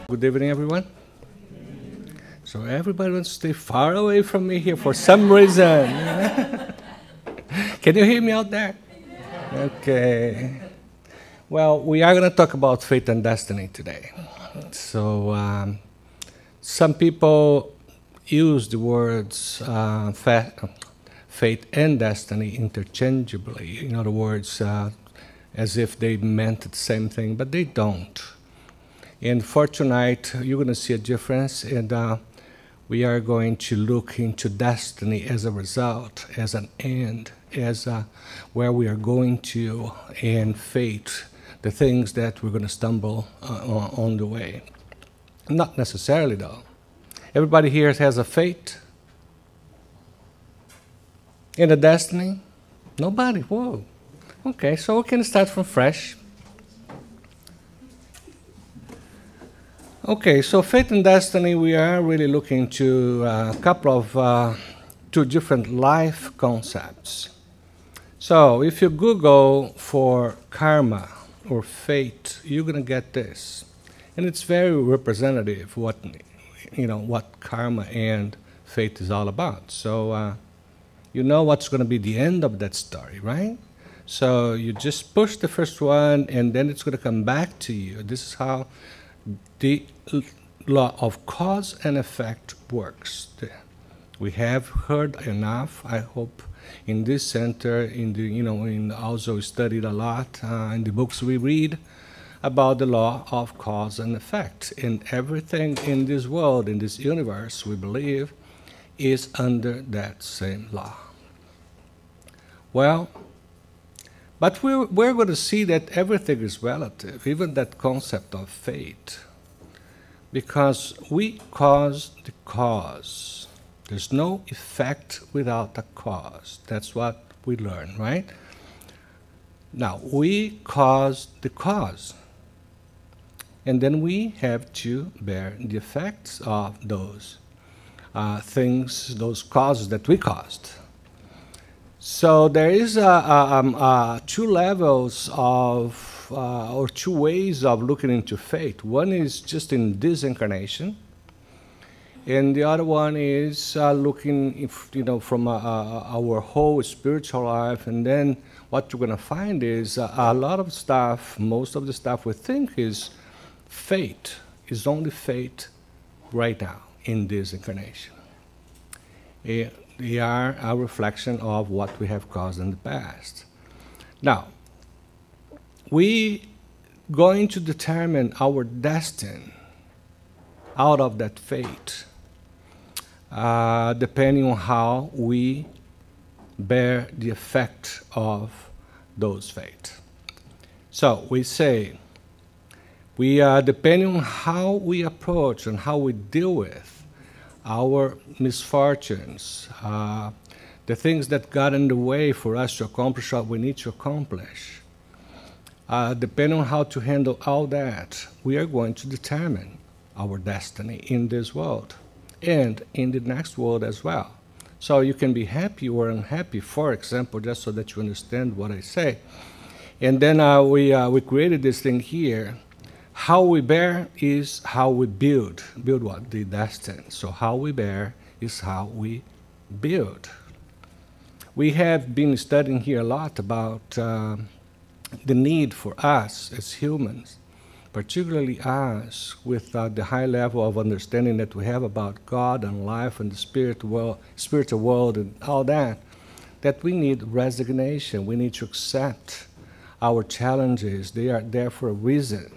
Good evening, everyone. So everybody wants to stay far away from me here for some reason. Can you hear me out there? Okay. Well, we are going to talk about fate and destiny today. So some people use the words fate and destiny interchangeably. In other words, as if they meant the same thing, but they don't. And for tonight, you're going to see a difference, and we are going to look into destiny as a result, as an end, as where we are going to, and fate, the things that we're going to stumble on the way. Not necessarily, though. Everybody here has a fate and a destiny? Nobody? Whoa. Okay, so we can start from fresh. Okay, so fate and destiny, we are really looking to a couple of two different life concepts. So if you Google for karma or fate, you're going to get this. And it's very representative what karma and fate is all about. So you know what's going to be the end of that story, right? So you just push the first one, and then it's going to come back to you. This is how the law of cause and effect works. We have heard enough, I hope, in this center, in also studied a lot in the books we read about the law of cause and effect. And everything in this world, in this universe, we believe, is under that same law. Well, but we're going to see that everything is relative, even that concept of fate, because we cause the cause. There's no effect without a cause. That's what we learn, right? Now, we cause the cause, and then we have to bear the effects of those things, those causes that we caused. So there is two levels of, or two ways of looking into fate. One is just in this incarnation, and the other one is looking, from our whole spiritual life. And then what you're going to find is a lot of stuff, most of the stuff we think is fate, is only fate right now in this incarnation. They are a reflection of what we have caused in the past. Now, we going to determine our destiny out of that fate, depending on how we bear the effect of those fate. So we say, depending on how we approach and how we deal with our misfortunes, the things that got in the way for us to accomplish what we need to accomplish, depending on how to handle all that, we are going to determine our destiny in this world and in the next world as well. So you can be happy or unhappy, for example, just so that you understand what I say. And then we created this thing here. How we bear is how we build. Build what? The destiny. So how we bear is how we build. We have been studying here a lot about the need for us as humans, particularly us with the high level of understanding that we have about God and life and the spiritual world and all that, that we need resignation. We need to accept our challenges. They are there for a reason.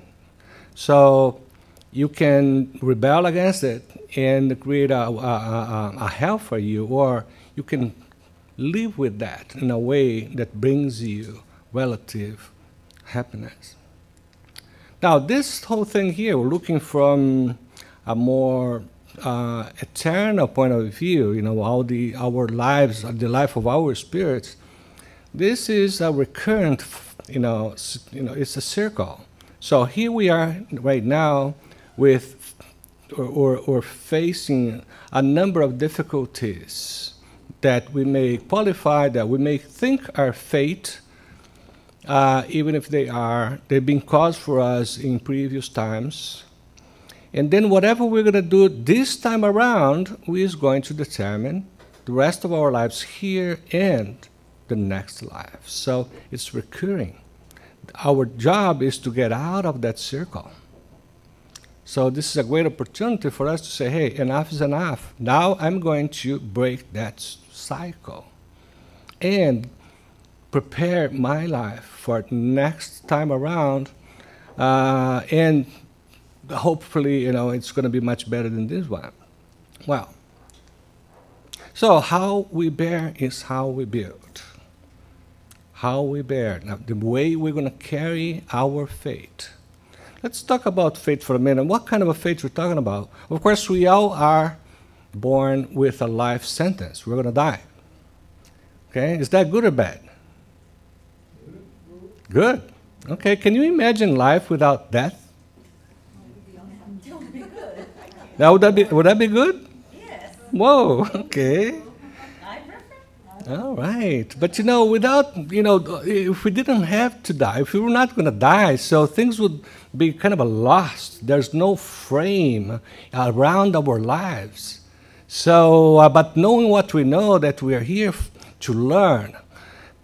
So you can rebel against it and create a hell for you, or you can live with that in a way that brings you relative happiness. Now, this whole thing here, we're looking from a more eternal point of view, how our lives, the life of our spirits. This is a recurrent, it's a circle. So here we are right now with, or facing a number of difficulties that we may qualify, that we may think are fate, even if they've been caused for us in previous times. And then whatever we're going to do this time around is going to determine the rest of our lives here and the next life. So it's recurring. Our job is to get out of that circle. So this is a great opportunity for us to say, hey, enough is enough. Now I'm going to break that cycle and prepare my life for next time around, and hopefully, it's going to be much better than this one. Well, so how we bear is how we build. How we bear. Now, the way we're going to carry our fate. Let's talk about fate for a minute. What kind of a fate we're talking about? Of course, we all are born with a life sentence. We're going to die. Okay, is that good or bad? Good. Okay, can you imagine life without death? Now, would that be good? Yes. Whoa, okay. All right. But, without, if we didn't have to die, if we were not going to die, so things would be kind of a lost. There's no frame around our lives. So, but knowing what we know, that we are here to learn,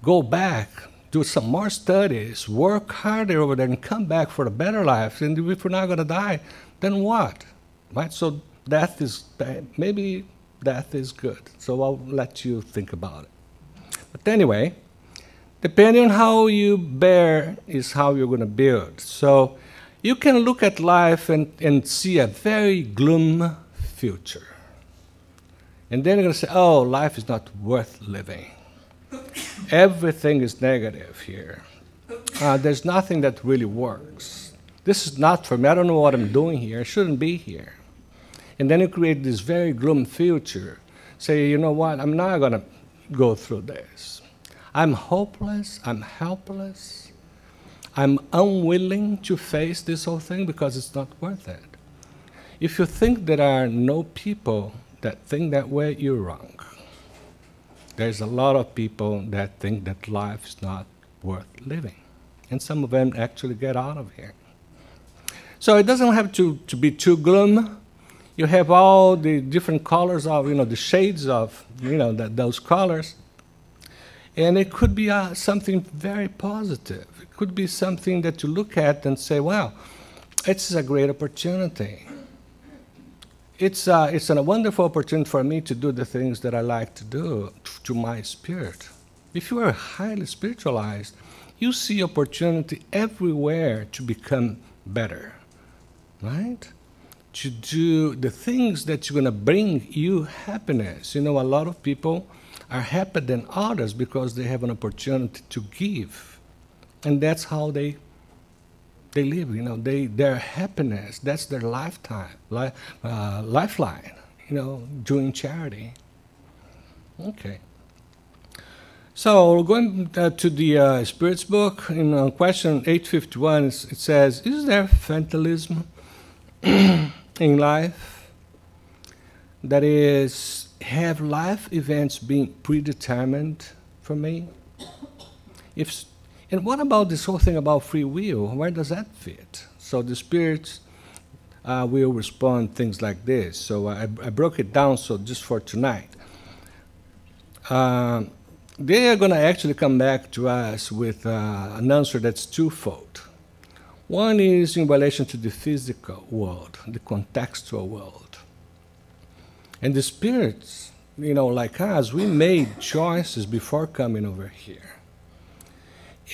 go back, do some more studies, work harder over there, and come back for a better life. And if we're not going to die, then what? Right? So death is bad. Maybe death is good. So I'll let you think about it. But anyway, depending on how you bear is how you're going to build. So you can look at life and see a very gloom future. And then you're going to say, oh, life is not worth living. Everything is negative here. There's nothing that really works. This is not for me. I don't know what I'm doing here. I shouldn't be here. And then you create this very gloom future. Say, you know what? I'm not going to go through this. I'm hopeless. I'm helpless. I'm unwilling to face this whole thing because it's not worth it. If you think there are no people that think that way, you're wrong. There's a lot of people that think that life is not worth living. And some of them actually get out of here. So it doesn't have to be too gloom. You have all the different colors of, the shades of, those colors. And it could be something very positive. It could be something that you look at and say, wow, it's a great opportunity. It's a wonderful opportunity for me to do the things that I like to do to my spirit. If you are highly spiritualized, you see opportunity everywhere to become better, right? To do the things that are going to bring you happiness. A lot of people are happier than others because they have an opportunity to give. And that's how they live, their happiness, that's their lifeline, doing charity. Okay. So going to the Spirit's book, in question 851, it says, is there fatalism in life? That is, have life events been predetermined for me? And what about this whole thing about free will? Where does that fit? So the spirits will respond things like this. So I broke it down so just for tonight. They are going to actually come back to us with an answer that's twofold. One is in relation to the physical world, the contextual world. And the spirits, like us, we made choices before coming over here.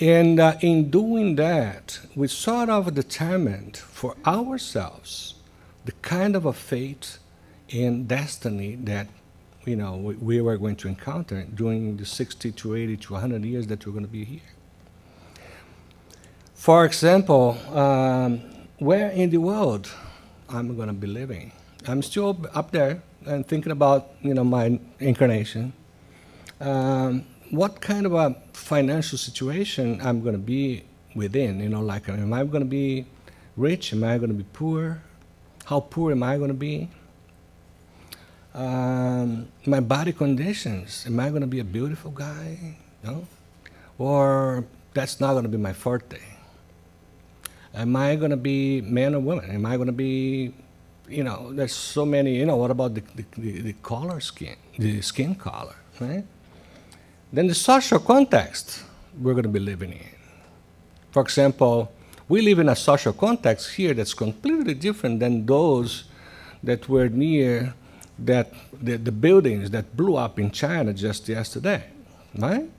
And in doing that, we sort of determined for ourselves the kind of a fate and destiny that we were going to encounter during the 60 to 80 to 100 years that we're going to be here. For example, where in the world I'm going to be living? I'm still up there and thinking about my incarnation. What kind of a financial situation I'm going to be within? Like, am I going to be rich? Am I going to be poor? How poor am I going to be? My body conditions. Am I going to be a beautiful guy? No? Or that's not going to be my forte? Am I going to be man or woman? Am I going to be you know, there's so many, you know, what about the color skin, the skin color, right? Then the social context we're going to be living in. For example, we live in a social context here that's completely different than those that were near the buildings that blew up in China just yesterday, right?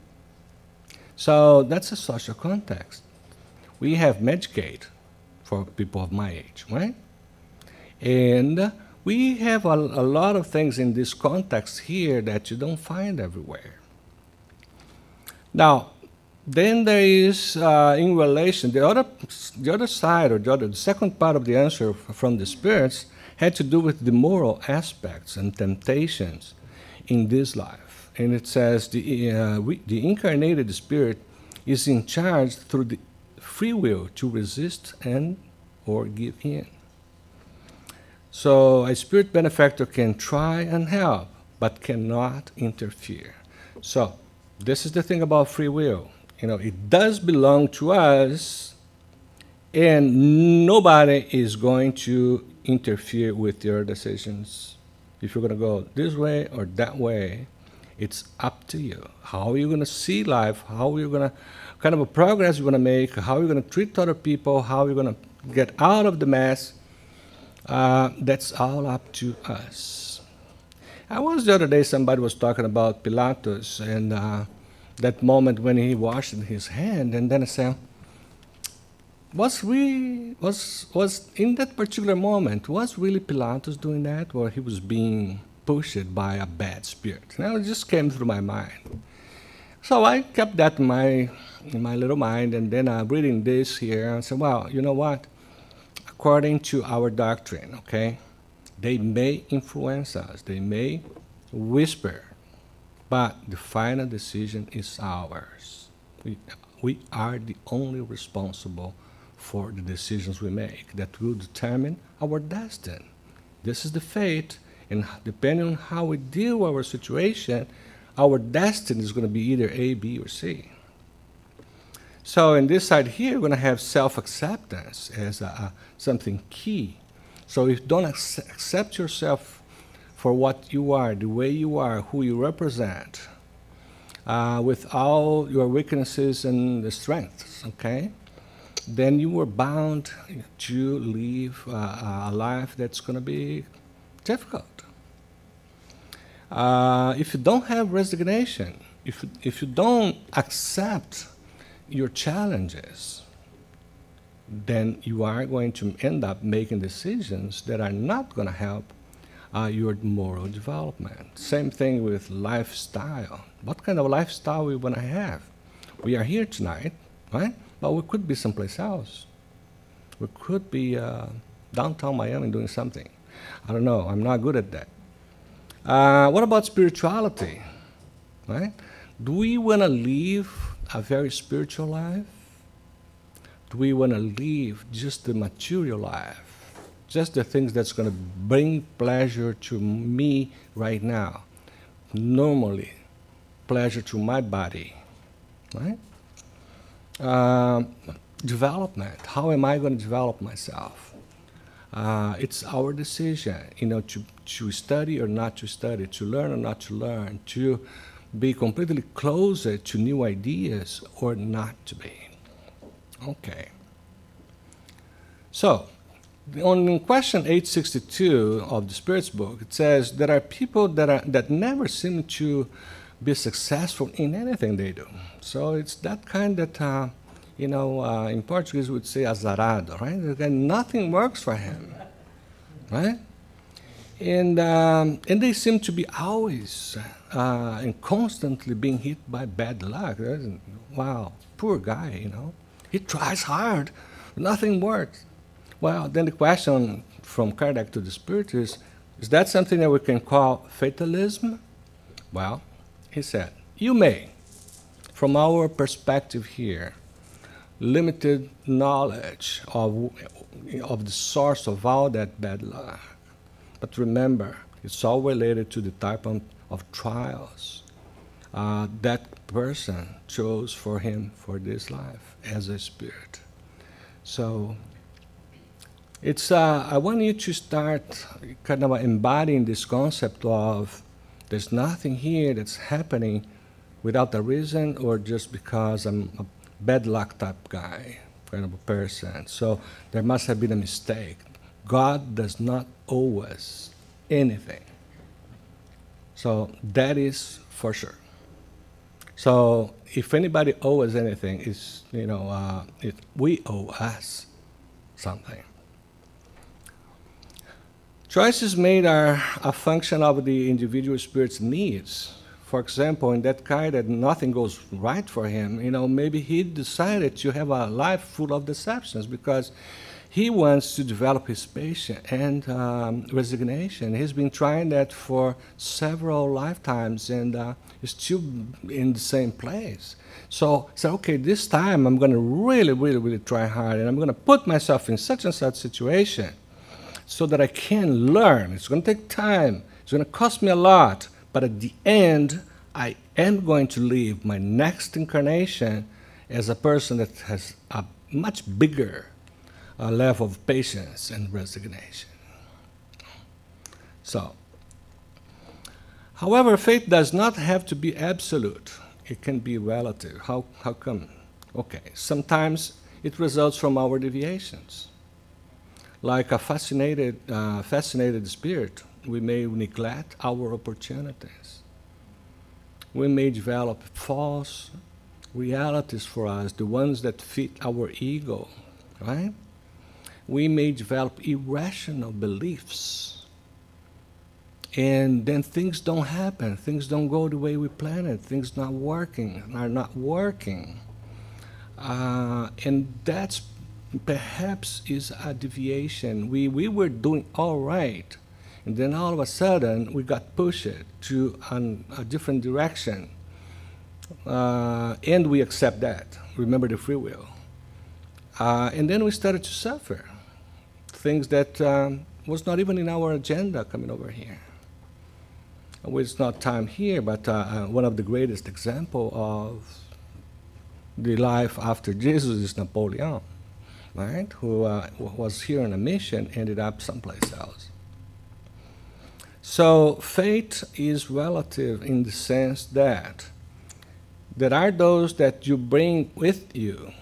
So that's a social context. We have Medicaid for people of my age, right? And we have a lot of things in this context here that you don't find everywhere. Now, then there is, in relation, the other side, or the second part of the answer from the spirits had to do with the moral aspects and temptations in this life. And it says the incarnated spirit is in charge through the free will to resist and or give in. So a spirit benefactor can try and help, but cannot interfere. So this is the thing about free will. You know, it does belong to us, and nobody is going to interfere with your decisions. If you're going to go this way or that way, it's up to you. How are you going to see life? How are you going to, kind of a progress you're going to make? How are you going to treat other people? How are you going to get out of the mess? That's all up to us. I was the other day, somebody was talking about Pilatus and that moment when he washed his hand, and then I said, was in that particular moment, was really Pilatus doing that, or he was being pushed by a bad spirit? Now it just came through my mind. So I kept that in my little mind, and then I'm reading this here, and I said, well, you know what? According to our doctrine, okay, they may influence us, they may whisper, but the final decision is ours. We are the only responsible for the decisions we make that will determine our destiny. This is the fate, and depending on how we deal with our situation, our destiny is going to be either A, B, or C. So in this side here, we're going to have self-acceptance as something key. So if you don't accept yourself for what you are, the way you are, who you represent, with all your weaknesses and the strengths, okay, then you are bound to live a life that's going to be difficult. If you don't have resignation, if you don't accept your challenges, then you are going to end up making decisions that are not going to help your moral development. Same thing with lifestyle. What kind of lifestyle we want to have? We are here tonight, right? But we could be someplace else. We could be downtown Miami doing something. I don't know. I'm not good at that. What about spirituality? Right? Do we want to live a very spiritual life? Do we want to live just the material life? Just the things that's going to bring pleasure to me right now. Normally, pleasure to my body, right? Development. How am I going to develop myself? It's our decision, you know, to study or not to study, to learn or not to learn, to be completely closer to new ideas or not to be. Okay. So, on question 862 of the Spirit's book, it says there are people that never seem to be successful in anything they do. So it's that kind that, you know, in Portuguese we would say azarado, right? And nothing works for him, right? And they seem to be always and constantly being hit by bad luck. Wow, poor guy, you know. He tries hard, nothing works. Well, then the question from Kardec to the Spirit is that something that we can call fatalism? Well, he said, you may, from our perspective here, limited knowledge of the source of all that bad luck. But remember, it's all related to the type of trials that person chose for him for this life as a spirit. So It's, I want you to start kind of embodying this concept of there's nothing here that's happening without a reason or just because I'm a bad luck type guy, kind of a person. So there must have been a mistake. God does not owe us anything. So that is for sure. So if anybody owes us anything, it's, you know, we owe us something. Choices made are a function of the individual spirit's needs. For example, in that guy that nothing goes right for him, you know, maybe he decided to have a life full of deceptions because he wants to develop his patience and resignation. He's been trying that for several lifetimes and is still in the same place. So, okay, this time I'm going to really try hard, and I'm going to put myself in such and such situation so that I can learn. It's going to take time. It's going to cost me a lot. But at the end, I am going to live my next incarnation as a person that has a much bigger level of patience and resignation. So, however, faith does not have to be absolute. It can be relative. How come? Okay, sometimes it results from our deviations. Like a fascinated spirit, we may neglect our opportunities. We may develop false realities for us, the ones that fit our ego, right? We may develop irrational beliefs. And then things don't happen. Things don't go the way we planned it. Things are not working. And that's perhaps is a deviation. We were doing all right. And then all of a sudden, we got pushed to a different direction. And we accept that. Remember the free will. And then we started to suffer. Things that was not even in our agenda coming over here. Well, it's not time here, but one of the greatest example of the life after Jesus is Napoleon, right? Who was here on a mission, ended up someplace else. So fate is relative in the sense that there are those that you bring with you.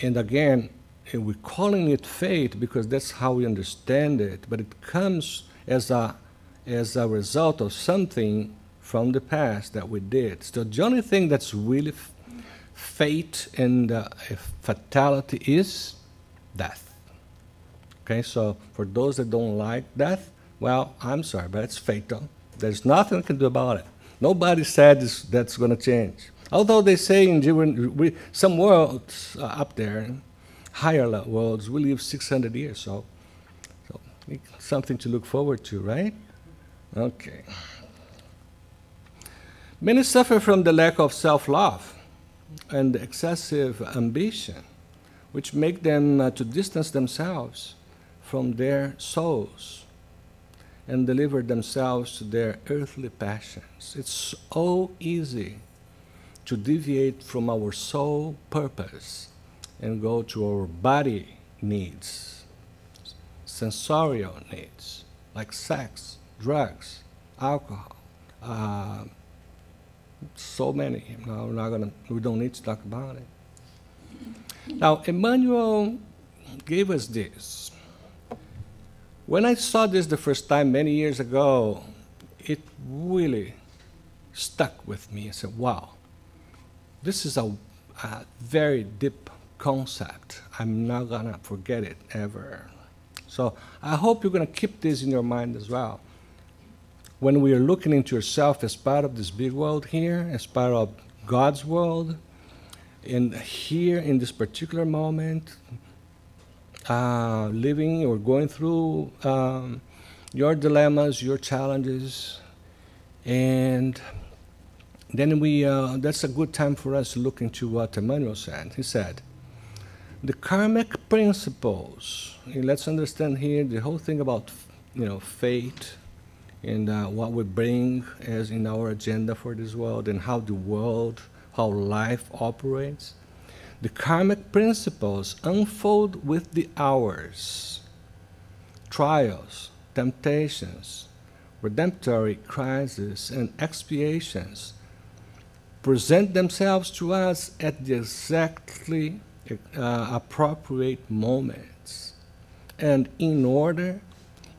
And again, we're calling it fate because that's how we understand it, but it comes as a result of something from the past that we did. So the only thing that's really fate and fatality is death. Okay, so for those that don't like death, well, I'm sorry, but it's fatal. There's nothing we can do about it. Nobody said that's going to change. Although they say in some worlds up there, higher worlds, we live 600 years, so something to look forward to, right? Okay. Many suffer from the lack of self-love and excessive ambition, which make them to distance themselves from their souls and deliver themselves to their earthly passions. It's so easy to deviate from our soul purpose and go to our body needs, sensorial needs, like sex, drugs, alcohol, so many. No, we don't need to talk about it. Now, Emmanuel gave us this. When I saw this the first time many years ago, it really stuck with me. I said, wow, this is a very deep concept. I'm not going to forget it ever. So I hope you're going to keep this in your mind as well. When we are looking into yourself as part of this big world here, as part of God's world, and here in this particular moment, living or going through your dilemmas, your challenges, and then that's a good time for us to look into what Emmanuel said. He said, the karmic principles, and let's understand here the whole thing about fate and what we bring as in our agenda for this world and how the world, how life operates. The karmic principles unfold with the hours. Trials, temptations, redemptory crises, and expiations present themselves to us at the exactly appropriate moments and in order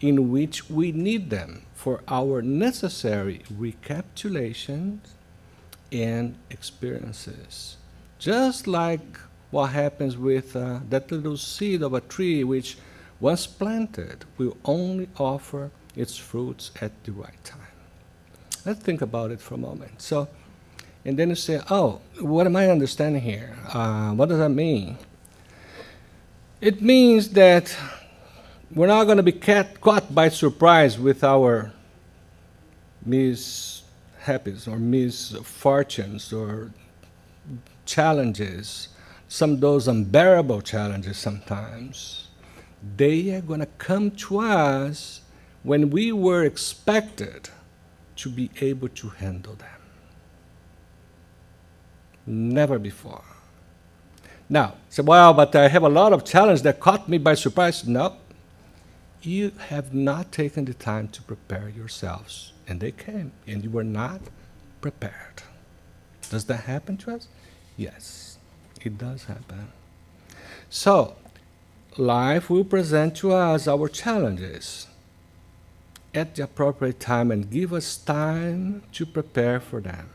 in which we need them for our necessary recapitulations and experiences. Just like what happens with that little seed of a tree which, once planted, will only offer its fruits at the right time. Let's think about it for a moment. So, and then you say, oh, what am I understanding here? What does that mean? It means that we're not going to be caught by surprise with our mishaps or misfortunes or challenges, some of those unbearable challenges sometimes. They are going to come to us when we were expected to be able to handle them. Never before. Now, say, well, but I have a lot of challenges that caught me by surprise. No, you have not taken the time to prepare yourselves, and they came, and you were not prepared. Does that happen to us? Yes, it does happen. So, life will present to us our challenges at the appropriate time and give us time to prepare for them.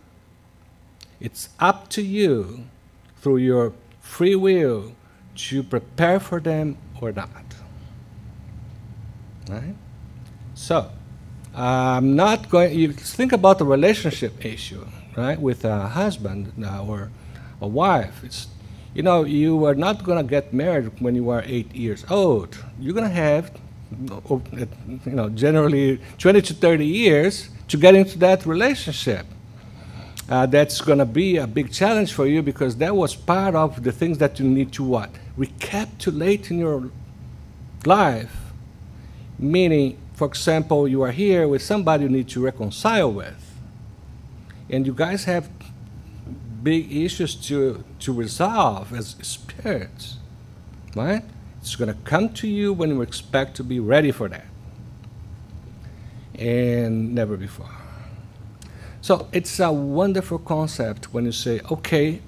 It's up to you, through your free will, to prepare for them or not. Right? So, I'm not going. You think about the relationship issue, right, with a husband or a wife. It's, you know, you are not going to get married when you are 8 years old. You're going to have, you know, generally 20 to 30 years to get into that relationship. That's going to be a big challenge for you because that was part of the things that you need to what? Recapitulate in your life. Meaning, for example, you are here with somebody you need to reconcile with. And you guys have big issues to resolve as spirits. Right? It's going to come to you when you expect to be ready for that. And never before. So it's a wonderful concept when you say, okay,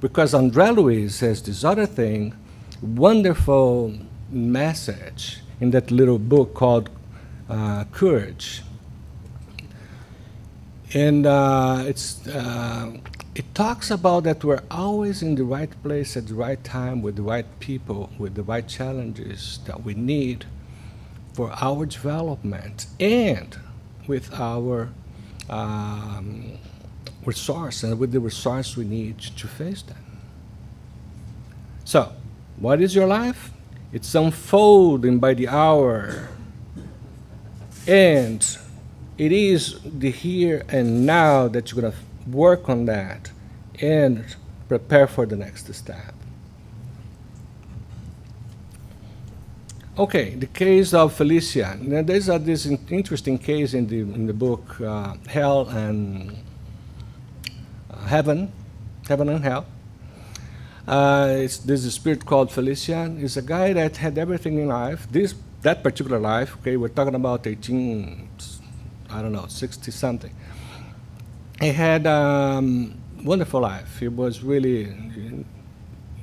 because André Luiz says this other thing, wonderful message in that little book called Courage. And it talks about that we're always in the right place at the right time with the right people, with the right challenges that we need for our development and with our resource and with the resource we need to face them. So, what is your life? It's unfolding by the hour. And it is the here and now that you're going to work on that and prepare for the next step. Okay, the case of Felicia. Now, there's this interesting case in the book, Hell and Heaven and Hell. There's a spirit called Felicia. It's a guy that had everything in life. That particular life, okay, we're talking about 60 something. He had wonderful life. He was really,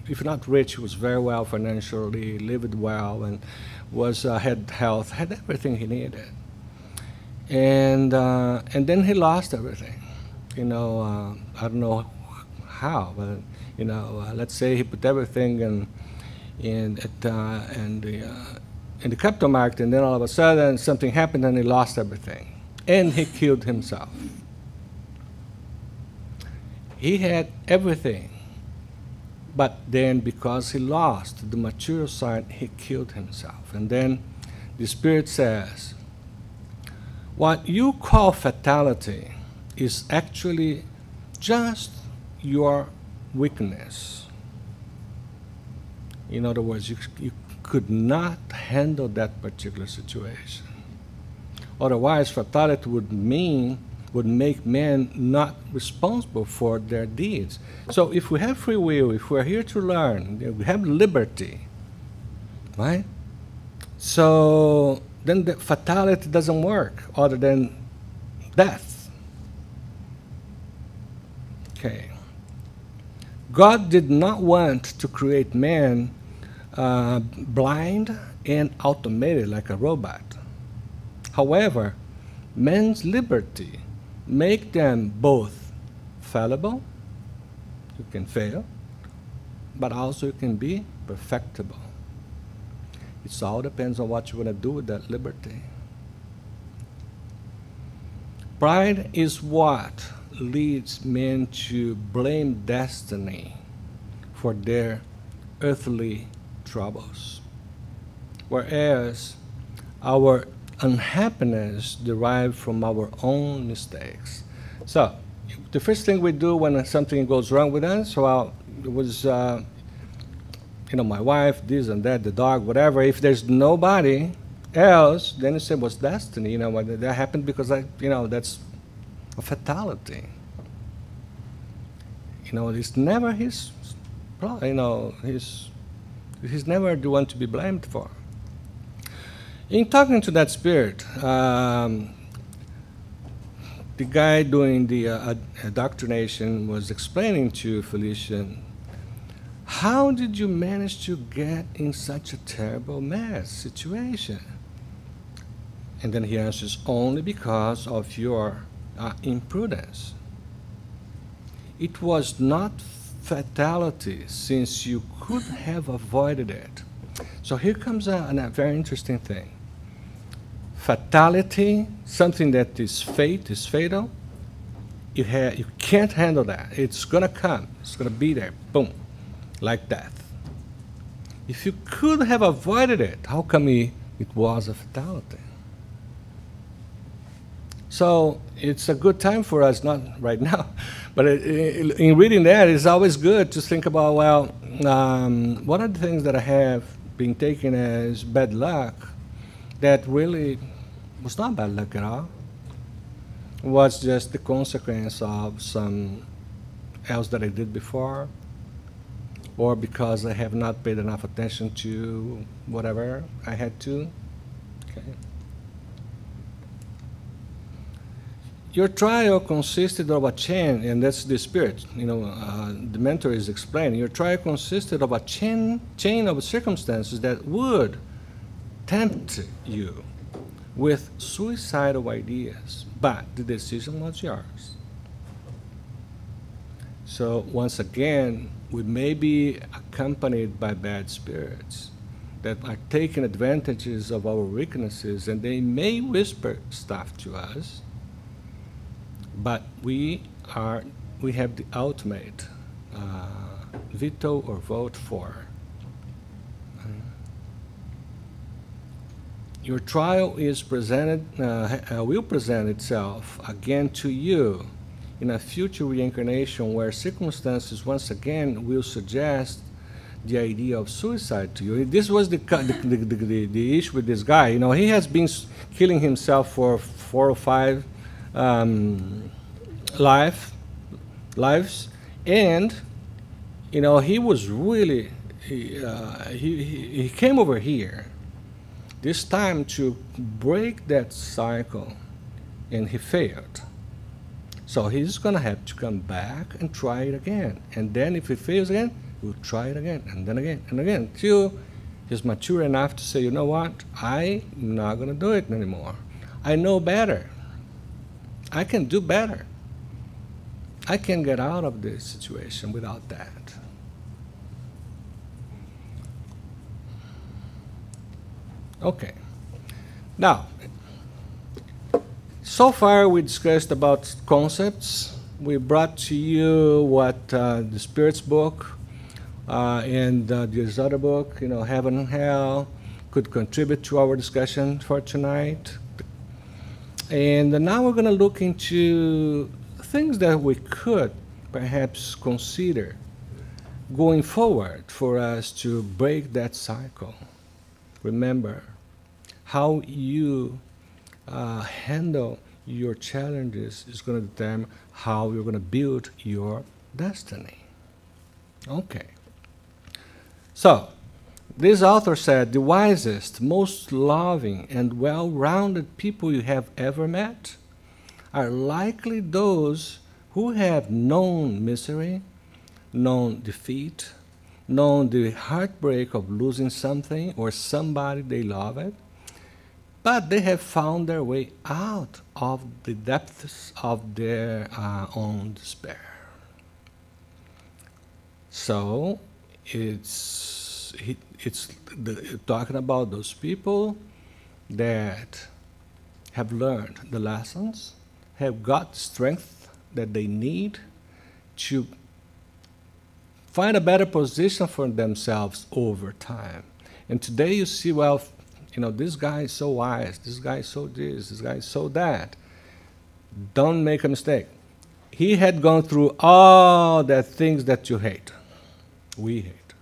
if not rich, he was very well financially, lived well, and had health, had everything he needed. And then he lost everything. You know, I don't know how, but you know, let's say he put everything in the crypto market, and then all of a sudden something happened and he lost everything, and he killed himself. He had everything, but then because he lost the material side, he killed himself. And then the Spirit says, what you call fatality is actually just your weakness. In other words, you could not handle that particular situation. Otherwise, fatality would mean would make man not responsible for their deeds. So if we have free will, if we're here to learn, we have liberty, right? So then the fatality doesn't work other than death. Okay. God did not want to create man blind and automated like a robot. However, man's liberty make them both fallible, you can fail, but also you can be perfectible. It all depends on what you want to do with that liberty. Pride is what leads men to blame destiny for their earthly troubles, whereas our unhappiness derives from our own mistakes. So, the first thing we do when something goes wrong with us, well, it was, my wife, this and that, the dog, whatever. If there's nobody else, then you say, what's destiny? That happened because that's a fatality. It's never his, he's never the one to be blamed for. In talking to that spirit, the guy doing the indoctrination was explaining to Felicia, how did you manage to get in such a terrible mess situation? And then he answers, only because of your imprudence. It was not fatality, since you could have avoided it. So here comes a very interesting thing. Fatality, something that is fate, is fatal, you can't handle that. It's going to come. It's going to be there. Boom. Like death. If you could have avoided it, how come it was a fatality? So it's a good time for us, not right now, but in reading that, it's always good to think about, well, what are the things that I have been taken as bad luck that really was not bad luck at all? It was just the consequence of some else that I did before, or because I have not paid enough attention to whatever I had to. Okay. Your trial consisted of a chain, and that's the spirit. The mentor is explaining. Your trial consisted of a chain of circumstances that would tempt you with suicidal ideas, but the decision was yours. So once again, we may be accompanied by bad spirits that are taking advantages of our weaknesses, and they may whisper stuff to us. But we have the ultimate veto or vote for. Your trial is will present itself again to you in a future reincarnation where circumstances once again will suggest the idea of suicide to you. This was the issue with this guy. He has been killing himself for 4 or 5 lives, and he was really he came over here this time to break that cycle, and he failed. So he's gonna have to come back and try it again, and then if he fails again, we'll try it again, and then again and again, until he's mature enough to say, you know what, I'm not gonna do it anymore. I know better. I can do better. I can get out of this situation without that. Okay. Now, so far we discussed about concepts. We brought to you what the Spirit's book and this other book, Heaven and Hell, could contribute to our discussion for tonight. And now we're going to look into things that we could perhaps consider going forward for us to break that cycle. Remember how you handle your challenges is going to determine how you're going to build your destiny. Okay. So, this author said, the wisest, most loving, and well-rounded people you have ever met are likely those who have known misery, known defeat, known the heartbreak of losing something or somebody they loved, but they have found their way out of the depths of their own despair. So it's talking about those people that have learned the lessons, have got strength that they need to find a better position for themselves over time. And today you see, well, you know, this guy is so wise, this guy is so this guy is so that. Don't make a mistake. He had gone through all the things that you hate, we hate.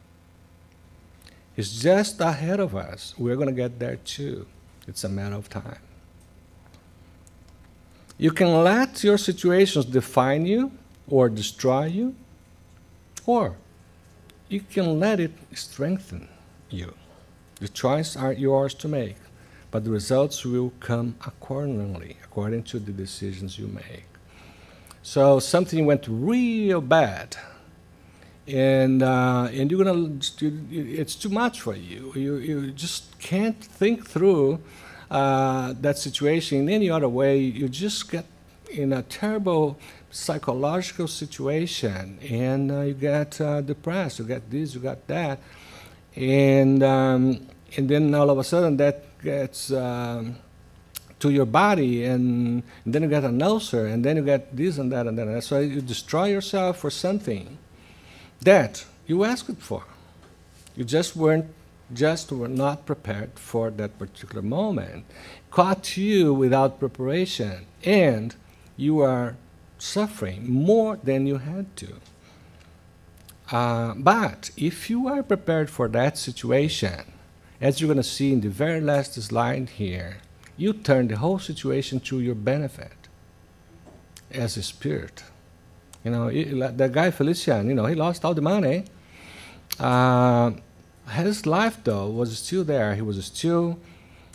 It's just ahead of us. We're going to get there too. It's a matter of time. You can let your situations define you or destroy you, or you can let it strengthen you. The choices are yours to make, but the results will come accordingly, according to the decisions you make. So something went real bad, and you're gonna, it's too much for you. You just can't think through that situation in any other way. You just get in a terrible psychological situation, and you get depressed. You get this, you got that, and then all of a sudden that gets to your body, and then you get an ulcer, and then you get this and that and that. So you destroy yourself for something that you asked for. You were not prepared for that particular moment. Caught you without preparation, and you are suffering more than you had to. But if you are prepared for that situation, as you're going to see in the very last slide here, you turn the whole situation to your benefit as a spirit. You know, that guy Felicia, you know, he lost all the money. His life, though, was still there. He was still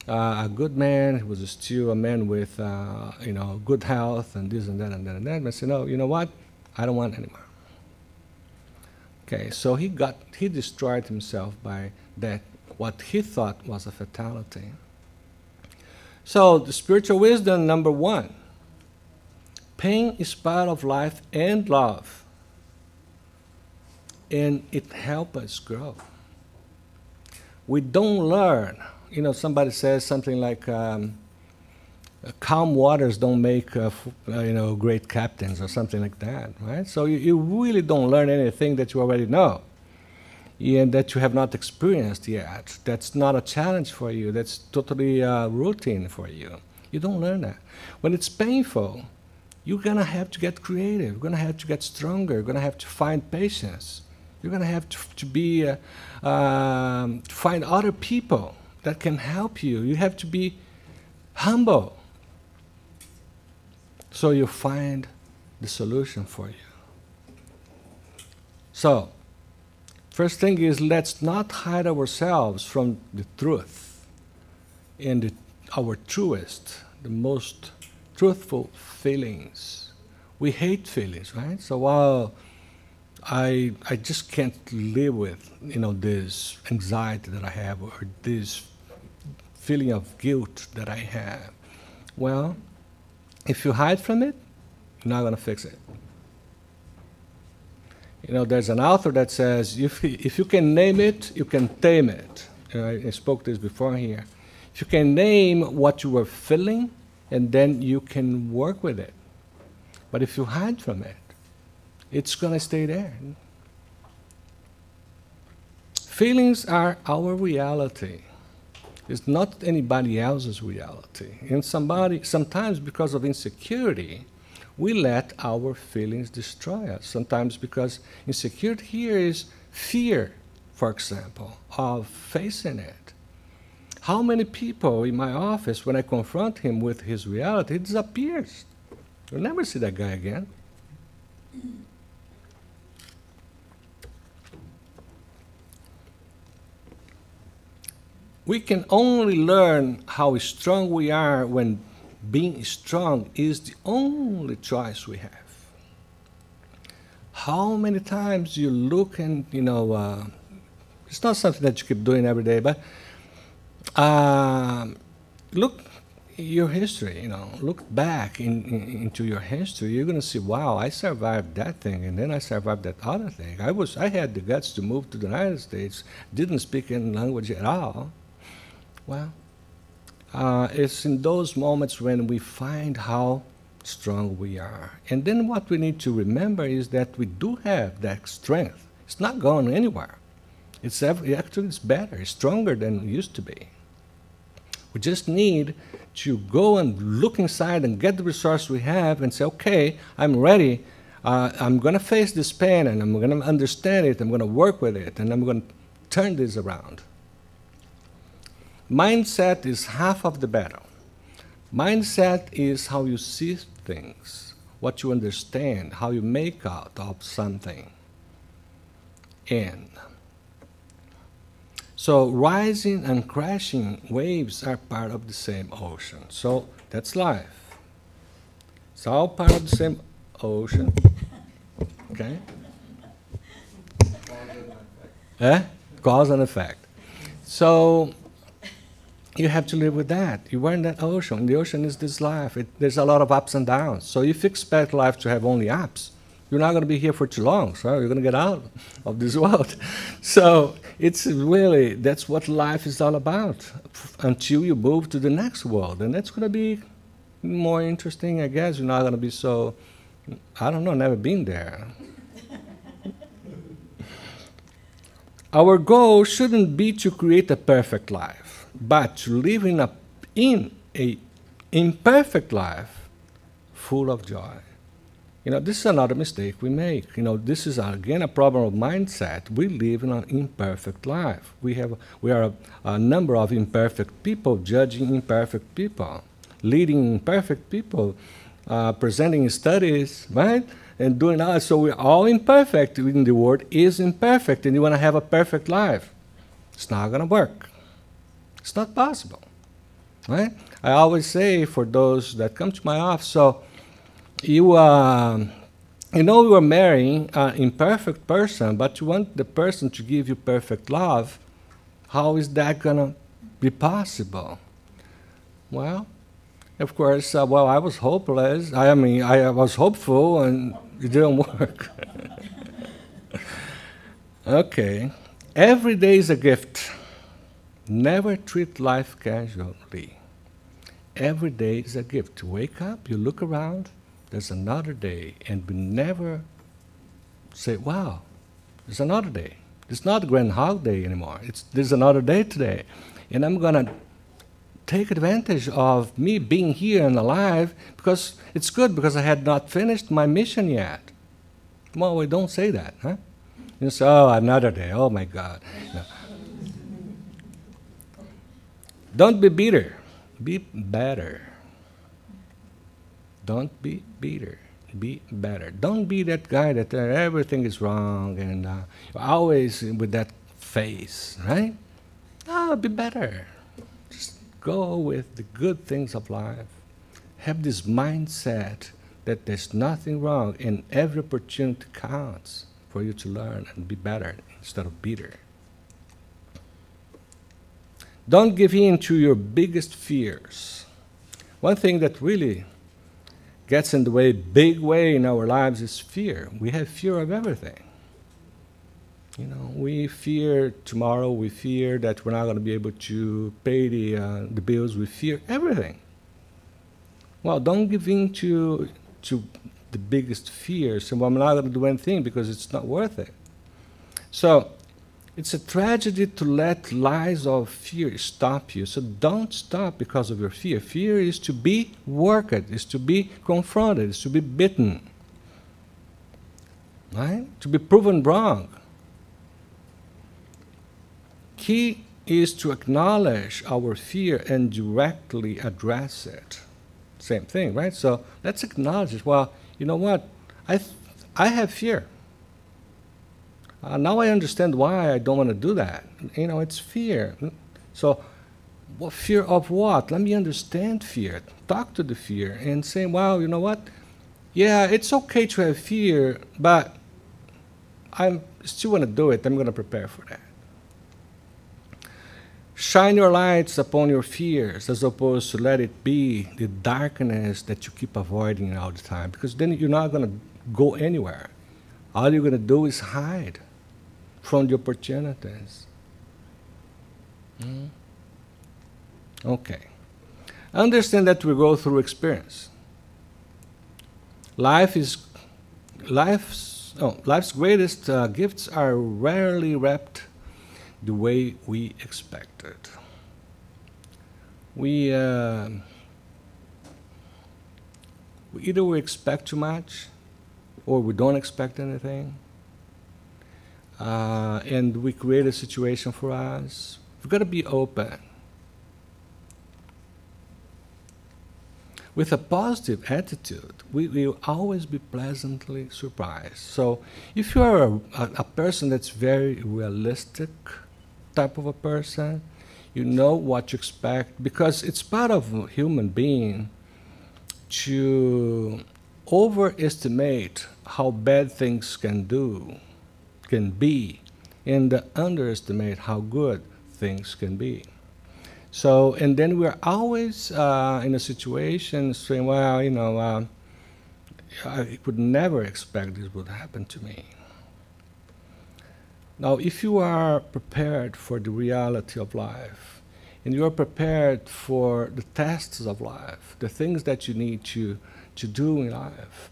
a good man. He was still a man with, you know, good health and this and that and that and that. But I said, no, you know what? I don't want anymore. Okay, so he destroyed himself by that, what he thought was a fatality. So the spiritual wisdom, number one, pain is part of life and love, and it helps us grow. We don't learn. You know, somebody says something like, calm waters don't make, you know, great captains or something like that, right? So you really don't learn anything that you already know and that you have not experienced yet. That's not a challenge for you. That's totally routine for you. You don't learn that. When it's painful, you're going to have to get creative. You're going to have to get stronger. You're going to have to find patience. You're going to have to find other people that can help you. You have to be humble, so you find the solution for you. So, first thing is, let's not hide ourselves from the truth and our truest, the most truthful feelings. We hate feelings, right? So while I just can't live with, you know, this anxiety that I have, or this feeling of guilt that I have. Well, if you hide from it, you're not going to fix it. You know, there's an author that says, if you can name it, you can tame it. I spoke this before here. If you can name what you were feeling, and then you can work with it. But if you hide from it, it's going to stay there. Feelings are our reality. It's not anybody else's reality. And sometimes because of insecurity, we let our feelings destroy us. Sometimes because insecurity here is fear, for example, of facing it. How many people in my office, when I confront him with his reality, he disappears. You'll never see that guy again. We can only learn how strong we are when being strong is the only choice we have. How many times you look and, it's not something that you keep doing every day, but look your history, look back into your history. You're going to see, wow, I survived that thing, and then I survived that other thing. I had the guts to move to the United States, didn't speak any language at all. Well, it's in those moments when we find how strong we are. And then what we need to remember is that we do have that strength. It's not going anywhere. Actually, it's better, it's stronger than it used to be. We just need to go and look inside and get the resource we have and say, okay, I'm ready. I'm going to face this pain, and I'm going to understand it. I'm going to work with it, and I'm going to turn this around. Mindset is half of the battle. Mindset is how you see things, what you understand, how you make out of something. And so rising and crashing waves are part of the same ocean. So that's life. It's all part of the same ocean. Okay? Cause and effect. So you have to live with that. You are in that ocean. The ocean is this life. There's a lot of ups and downs. So if you expect life to have only ups, you're not going to be here for too long. So you're going to get out of this world. So it's really, that's what life is all about until you move to the next world. And that's going to be more interesting, I guess. You're not going to be so, I don't know, never been there. Our goal shouldn't be to create a perfect life, but to live in a imperfect life full of joy. This is another mistake we make. This is again a problem of mindset. We live in an imperfect life. We are a number of imperfect people judging imperfect people, leading imperfect people, presenting studies, right? And doing that. So we're all imperfect. In the world is imperfect, and you want to have a perfect life. It's not going to work. It's not possible, right? I always say for those that come to my office, so you are marrying an imperfect person, but you want the person to give you perfect love. How is that going to be possible? Well, of course, I was hopeless. I was hopeful, and it didn't work. Okay. Every day is a gift. Never treat life casually. Every day is a gift. You wake up, you look around, there's another day, and we never say, wow, there's another day. It's not Groundhog Day anymore. There's another day today. And I'm going to take advantage of me being here and alive, because it's good, because I had not finished my mission yet. Well, we don't say that, huh? You say, oh, another day, oh my God. No. Don't be bitter, be better. Don't be bitter, be better. Don't be that guy that everything is wrong and you're always with that face, right? No, be better. Just go with the good things of life. Have this mindset that there's nothing wrong and every opportunity counts for you to learn and be better instead of bitter. Don't give in to your biggest fears. One thing that really gets in the way, big way in our lives is fear. We have fear of everything. We fear tomorrow. We fear that we're not going to be able to pay the bills. We fear everything. Well, don't give in to the biggest fears. And well, I'm not going to do anything because it's not worth it. So it's a tragedy to let lies of fear stop you. So don't stop because of your fear. Fear is to be worked, is to be confronted, is to be bitten, right? To be proven wrong. Key is to acknowledge our fear and directly address it. Same thing, right? So let's acknowledge it. Well, you know what? I have fear. Now I understand why I don't want to do that. You know, it's fear. So what, fear of what? Let me understand fear. Talk to the fear and say, well, you know what? Yeah, it's okay to have fear, but I still want to do it. I'm going to prepare for that. Shine your lights upon your fears as opposed to let it be the darkness that you keep avoiding all the time, because then you're not going to go anywhere. All you're going to do is hide from the opportunities. Okay. Understand that we go through experience. Life's greatest gifts are rarely wrapped the way we expected. We either we expect too much, or we don't expect anything, and we create a situation for us. We've got to be open. With a positive attitude, we will always be pleasantly surprised. So if you are a person that's very realistic type of a person, you know what you expect, because it's part of a human being to overestimate how bad things can be, and underestimate how good things can be. So, and then we're always in a situation saying, well, you know, I could never expect this would happen to me. Now, if you are prepared for the reality of life, and you are prepared for the tests of life, the things that you need to do in life,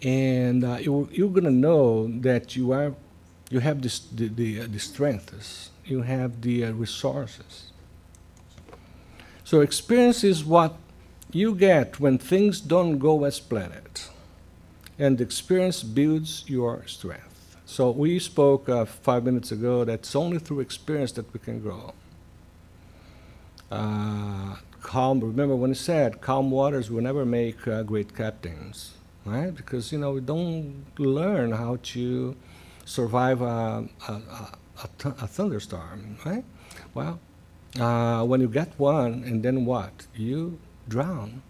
and you're going to know that you have the strengths, you have the resources. So experience is what you get when things don't go as planned, and experience builds your strength. So we spoke 5 minutes ago that it's only through experience that we can grow. Calm. Remember when he said, "Calm waters will never make great captains," right? Because you know we don't learn how to survive a thunderstorm, right? Well. When you get one, and then what? You drown.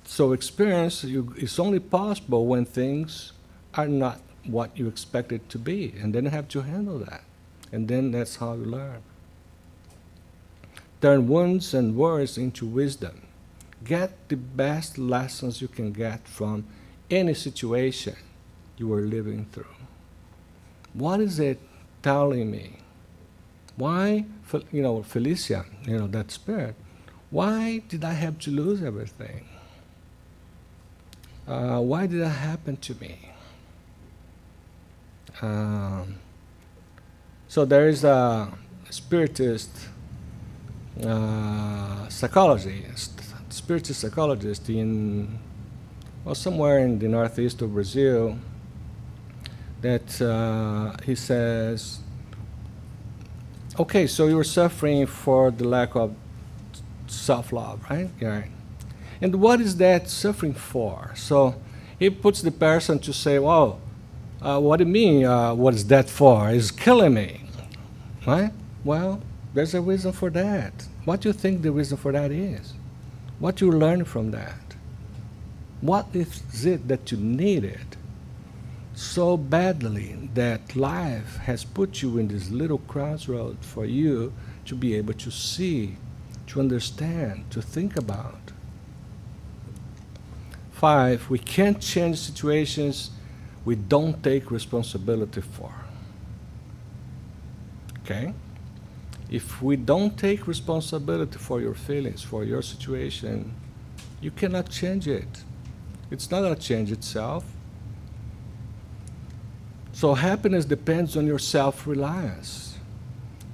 So experience is only possible when things are not what you expect it to be, and then you have to handle that. And then that's how you learn. Turn wounds and worries into wisdom. Get the best lessons you can get from any situation you are living through. What is it telling me? Why, you know, Felicia, you know, that spirit, why did I have to lose everything? Why did that happen to me? So there is a Spiritist psychologist in, well, somewhere in the northeast of Brazil, that he says, okay, so you're suffering for the lack of self-love, right? Yeah. And what is that suffering for? So he puts the person to say, well, what do you mean, what is that for? It's killing me, right? Well, there's a reason for that. What do you think the reason for that is? What do you learn from that? What is it that you needed so badly that life has put you in this little crossroad for you to be able to see, to understand, to think about? 5, we can't change situations we don't take responsibility for. Okay? If we don't take responsibility for your feelings, for your situation, you cannot change it. It's not going to change itself. So happiness depends on your self-reliance.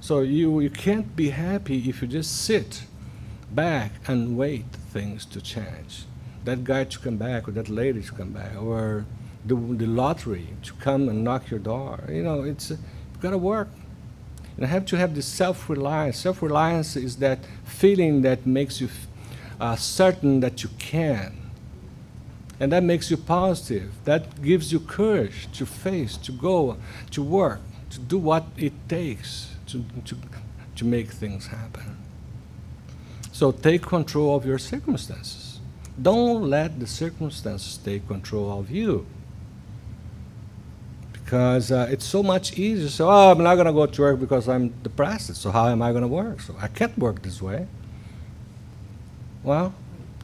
So you can't be happy if you just sit back and wait things to change. That guy to come back, or that lady to come back, or the lottery to come and knock your door. You know, you've got to work. You have to have this self-reliance. Self-reliance is that feeling that makes you certain that you can. And that makes you positive. That gives you courage to face, to go, to work, to do what it takes to make things happen. So take control of your circumstances. Don't let the circumstances take control of you. Because it's so much easier. So, oh, I'm not going to go to work because I'm depressed. So how am I going to work? So I can't work this way. Well,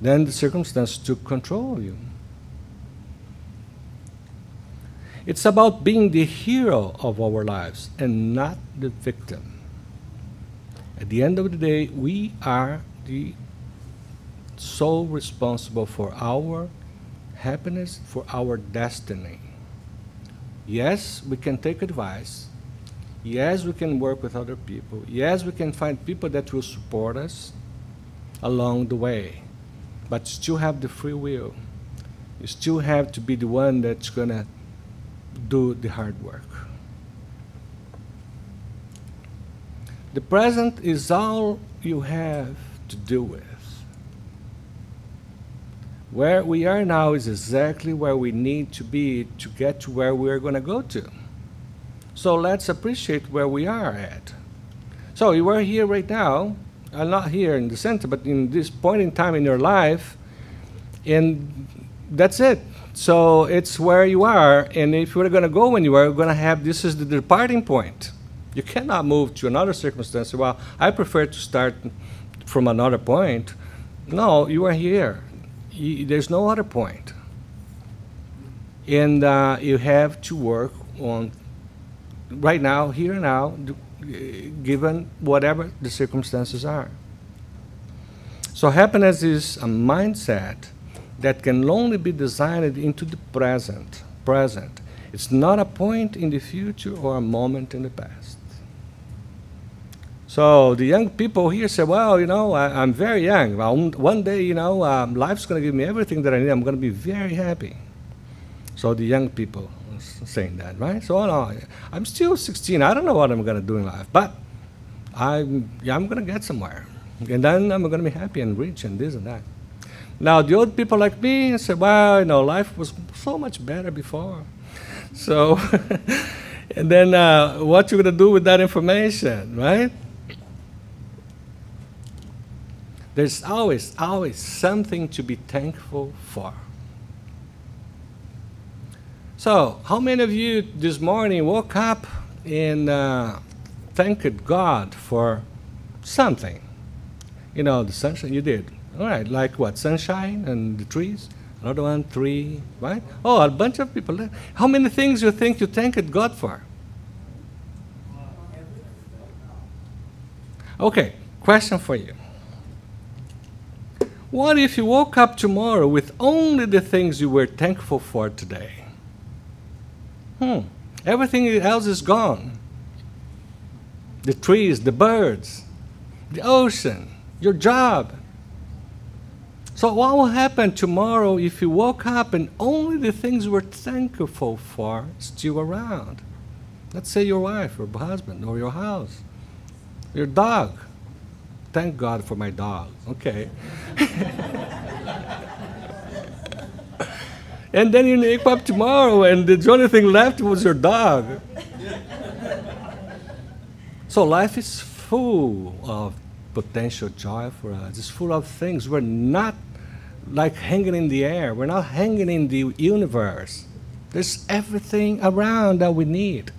then the circumstances took control of you. It's about being the hero of our lives and not the victim. At the end of the day, we are the sole responsible for our happiness, for our destiny. Yes, we can take advice. Yes, we can work with other people. Yes, we can find people that will support us along the way. But still have the free will. You still have to be the one that's going to do the hard work. The present is all you have to do with. Where we are now is exactly where we need to be to get to where we're going to go to. So let's appreciate where we are at. So you are here right now, not here in the center, but in this point in time in your life, and that's it. So it's where you are, and if you're going to go anywhere, you're going to have, this is the departing point. You cannot move to another circumstance. Well, I prefer to start from another point. No, you are here. There's no other point. And you have to work on, right now, here and now, given whatever the circumstances are. So happiness is a mindset that can only be designed into the present. It's not a point in the future or a moment in the past. So the young people here say, well, you know, I'm very young. One day, you know, life's going to give me everything that I need. I'm going to be very happy. So the young people are saying that, right? So oh, no, I'm still 16. I don't know what I'm going to do in life, but I'm going to get somewhere. And then I'm going to be happy and rich and this and that. Now, the old people like me say, well, you know, life was so much better before. So, and then what you're going to do with that information, right? There's always something to be thankful for. So, how many of you this morning woke up and thanked God for something? You know, the sunshine, you did. All right, like what? Sunshine and the trees? Another one, tree, right? Oh, a bunch of people. How many things you think you thanked God for? Okay, question for you. What if you woke up tomorrow with only the things you were thankful for today? Everything else is gone. The trees, the birds, the ocean, your job. So what will happen tomorrow if you woke up and only the things you were thankful for still around? Let's say your wife or husband or your house, your dog. Thank God for my dog. Okay. And then you wake up tomorrow and the only thing left was your dog. So life is full of potential joy for us. It's full of things. We're not like hanging in the air. We're not hanging in the universe. There's everything around that we need.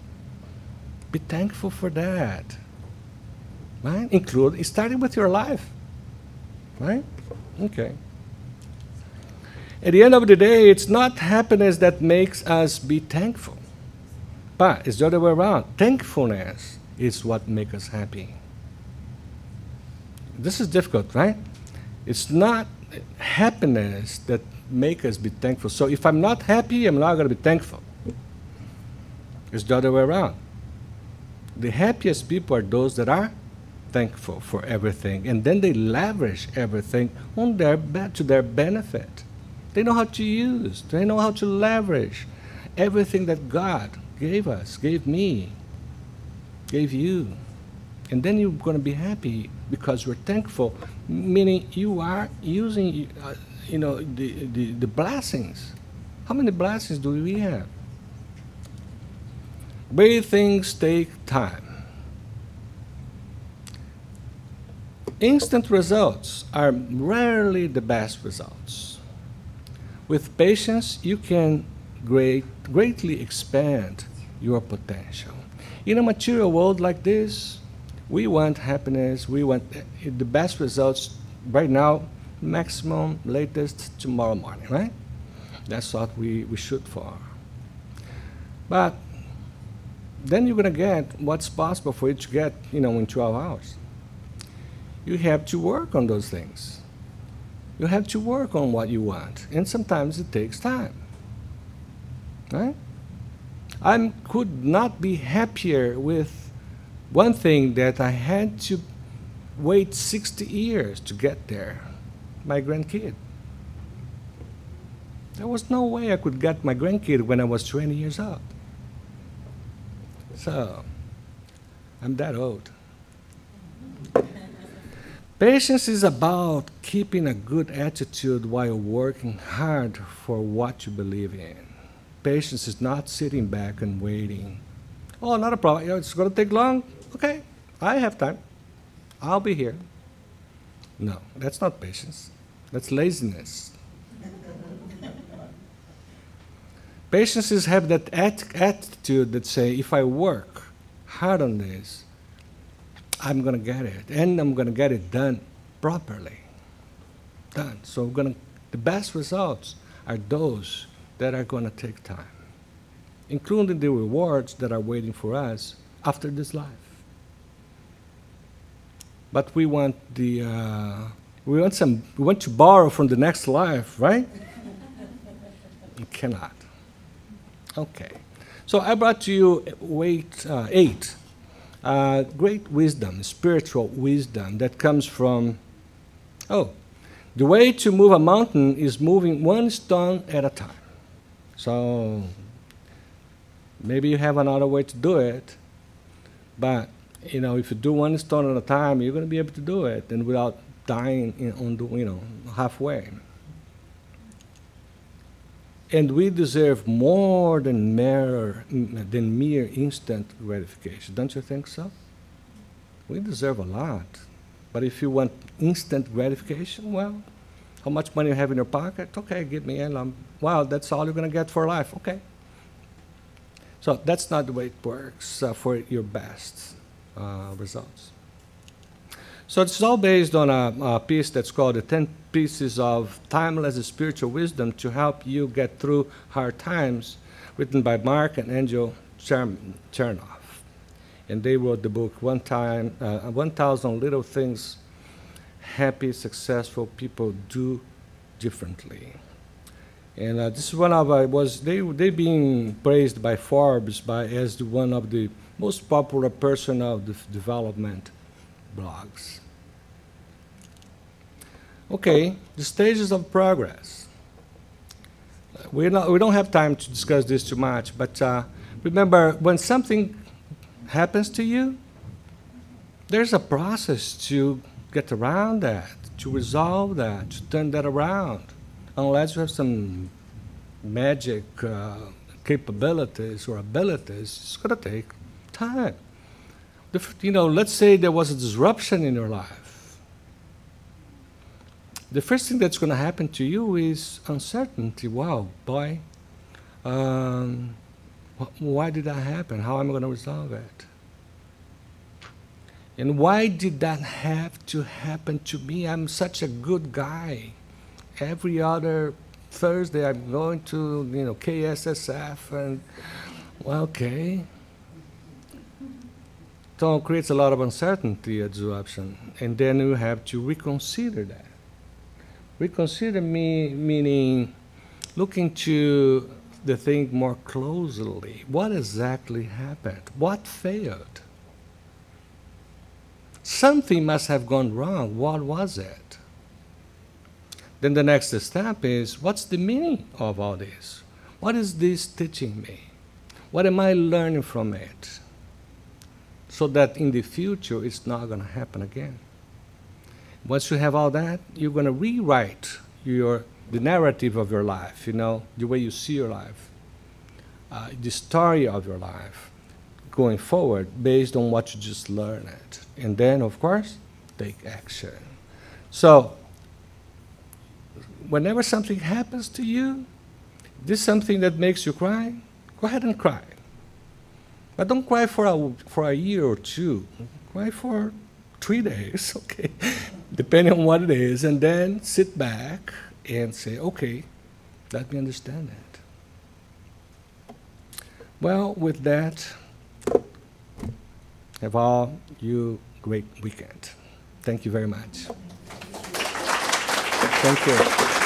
Be thankful for that. Right? Starting with your life. Right? Okay. At the end of the day, it's not happiness that makes us be thankful. But it's the other way around. Thankfulness is what makes us happy. This is difficult, right? It's not happiness that makes us be thankful. So if I'm not happy, I'm not going to be thankful. It's the other way around. The happiest people are those that are thankful for everything, and then they lavish everything on to their benefit. They know how to use, they know how to leverage everything that God gave us, gave me, gave you. And then you're going to be happy because you're thankful, meaning you are using, the blessings. How many blessings do we have? Great things take time. Instant results are rarely the best results. With patience, you can greatly expand your potential. In a material world like this, we want happiness, we want the best results right now, maximum, latest, tomorrow morning, right? That's what we shoot for. But then you're going to get what's possible for you to get, in 12 hours. You have to work on those things. You have to work on what you want. And sometimes it takes time. Right? I could not be happier with one thing that I had to wait 60 years to get there. My grandkid. There was no way I could get my grandkid when I was 20 years old. So, I'm that old. Patience is about keeping a good attitude while working hard for what you believe in. Patience is not sitting back and waiting. Oh, not a problem. It's going to take long. Okay, I have time. I'll be here. No, that's not patience. That's laziness. Patience is have that attitude that say, if I work hard on this, I'm going to get it, and I'm going to get it done properly. Done. So the best results are those that are going to take time, including the rewards that are waiting for us after this life. But we want we want to borrow from the next life, right? You cannot. Okay. So I brought to you 8. Great wisdom, spiritual wisdom that comes from, the way to move a mountain is moving one stone at a time. So maybe you have another way to do it, but if you do one stone at a time, you're going to be able to do it, and without dying halfway. And we deserve more than mere instant gratification. Don't you think so? We deserve a lot. But if you want instant gratification, well, how much money you have in your pocket? Okay, give me a wow, that's all you're going to get for life. Okay. So that's not the way it works for your best results. So it's all based on a piece that's called the 10 Pieces of Timeless Spiritual Wisdom to help you get through hard times, written by Mark and Angel Chernoff. And they wrote the book 1,000 Little Things Happy, Successful People Do Differently. And this is one of they've been praised by Forbes as one of the most popular person of the development blogs. Okay, the stages of progress. We don't have time to discuss this too much, but remember, when something happens to you, there's a process to get around that, to resolve that, to turn that around. Unless you have some magic capabilities or abilities, it's going to take time. Let's say there was a disruption in your life. The first thing that's going to happen to you is uncertainty. Wow, boy, why did that happen? How am I going to resolve it? And why did that have to happen to me? I'm such a good guy. Every other Thursday I'm going to, KSSF, and, well, okay. So it creates a lot of uncertainty at disruption. And then you have to reconsider that. Reconsider meaning looking to the thing more closely. What exactly happened? What failed? Something must have gone wrong. What was it? Then the next step is, what's the meaning of all this? What is this teaching me? What am I learning from it? so that in the future it's not going to happen again. Once you have all that, you're going to rewrite the narrative of your life, you know, the way you see your life, the story of your life going forward based on what you just learned. And then, of course, take action. So, whenever something happens to you, this is something that makes you cry, go ahead and cry. But don't cry for a year or two. Cry for 3 days, okay, depending on what it is, and then sit back and say, okay, let me understand that. Well, with that, have all you great weekend. Thank you very much. Thank you.